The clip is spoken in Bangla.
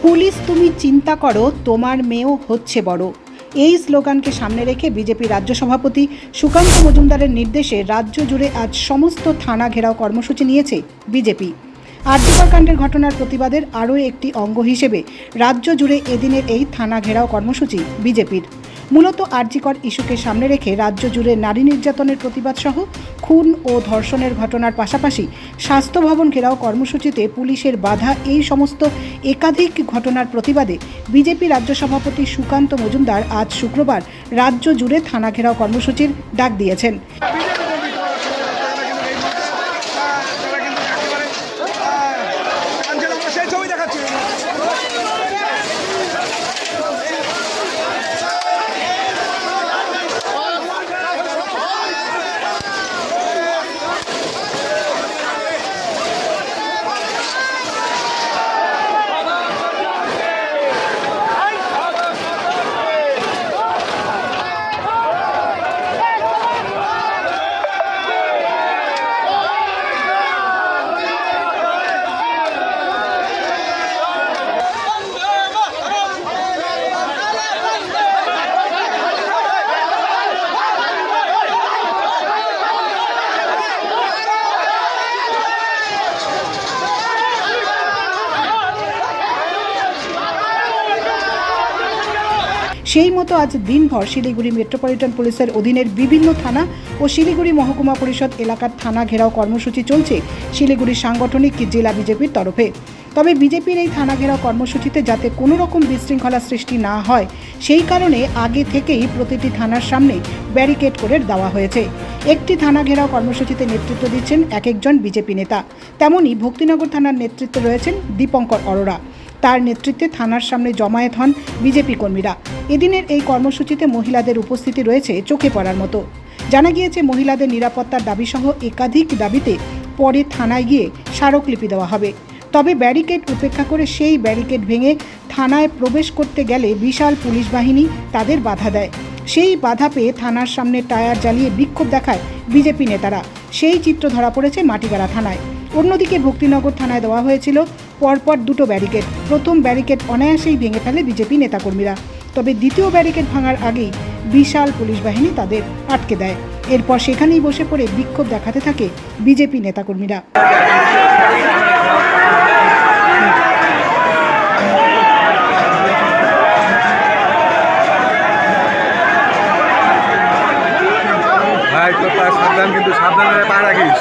পুলিশ তুমি চিন্তা করো, তোমার মেয়েও হচ্ছে বড়। এই স্লোগানকে সামনে রেখে বিজেপি রাজ্য সভাপতি সুকান্ত মজুমদারের নির্দেশে রাজ্য জুড়ে আজ সমস্ত থানা ঘেরাও কর্মসূচি নিয়েছে বিজেপি। আরজিকর কাণ্ডের ঘটনার প্রতিবাদের আরও একটি অঙ্গ হিসেবে রাজ্য জুড়ে এদিনের এই থানা ঘেরাও কর্মসূচি বিজেপির। মূলত আরজিকর ইস্যুকে সামনে রেখে রাজ্য জুড়ে নারী নির্যাতনের প্রতিবাদ সহ খুন ও ধর্ষণের ঘটনার পাশাপাশি স্বাস্থ্য ভবন ঘেরাও কর্মসূচিতে পুলিশের বাধা, এই সমস্ত একাধিক ঘটনার প্রতিবাদে বিজেপি রাজ্য সভাপতি সুকান্ত মজুমদার আজ শুক্রবার রাজ্য জুড়ে থানা ঘেরাও কর্মসূচির ডাক দিয়েছেন। সেই মতো আজ দিনভর শিলিগুড়ি মেট্রোপলিটন পুলিশের অধীনের বিভিন্ন থানা ও শিলিগুড়ি মহকুমা পরিষদ এলাকার থানা ঘেরাও কর্মসূচি চলছে শিলিগুড়ি সাংগঠনিক জেলা বিজেপির তরফে। তবে বিজেপির এই থানা ঘেরাও কর্মসূচিতে যাতে কোনো রকম বিশৃঙ্খলা সৃষ্টি না হয় সেই কারণে আগে থেকেই প্রতিটি থানার সামনে ব্যারিকেড করে দেওয়া হয়েছে। একটি থানা ঘেরাও কর্মসূচিতে নেতৃত্ব দিচ্ছেন এক একজন বিজেপি নেতা। তেমনি ভক্তিনগর থানার নেতৃত্বে রয়েছেন দীপঙ্কর অরোরা। তার নেতৃত্বে থানার সামনে জমায়েত হন বিজেপি কর্মীরা। এদিনের এই কর্মসূচিতে মহিলাদের উপস্থিতি রয়েছে চোখে পড়ার মতো। জানা গিয়েছে মহিলাদের নিরাপত্তার দাবিসহ একাধিক দাবিতে পরে থানায় গিয়ে স্মারকলিপি দেওয়া হবে। তবে ব্যারিকেড উপেক্ষা করে সেই ব্যারিকেড ভেঙে থানায় প্রবেশ করতে গেলে বিশাল পুলিশ বাহিনী তাদের বাধা দেয়। সেই বাধা পেয়ে থানার সামনে টায়ার জ্বালিয়ে বিক্ষোভ দেখায় বিজেপি নেতারা। সেই চিত্র ধরা পড়েছে মাটিগাড়া থানায়। অন্যদিকে ভক্তিনগর থানায় দেওয়া হয়েছিল পরপর দুটো ব্যারিকেড। প্রথম ব্যারিকেড অনায়াসেই ভেঙে ফেলে বিজেপি নেতাকর্মীরা। তবে দ্বিতীয় ব্যারিকেড ভাঙার আগেই বিশাল পুলিশ বাহিনী তাদের আটকে দেয়। এরপর সেখানেই বসে পড়ে বিক্ষোভ দেখাতে থাকে বিজেপি নেতাকর্মীরা। সাবধান, কিন্তু সাবধানে পা রাখিস।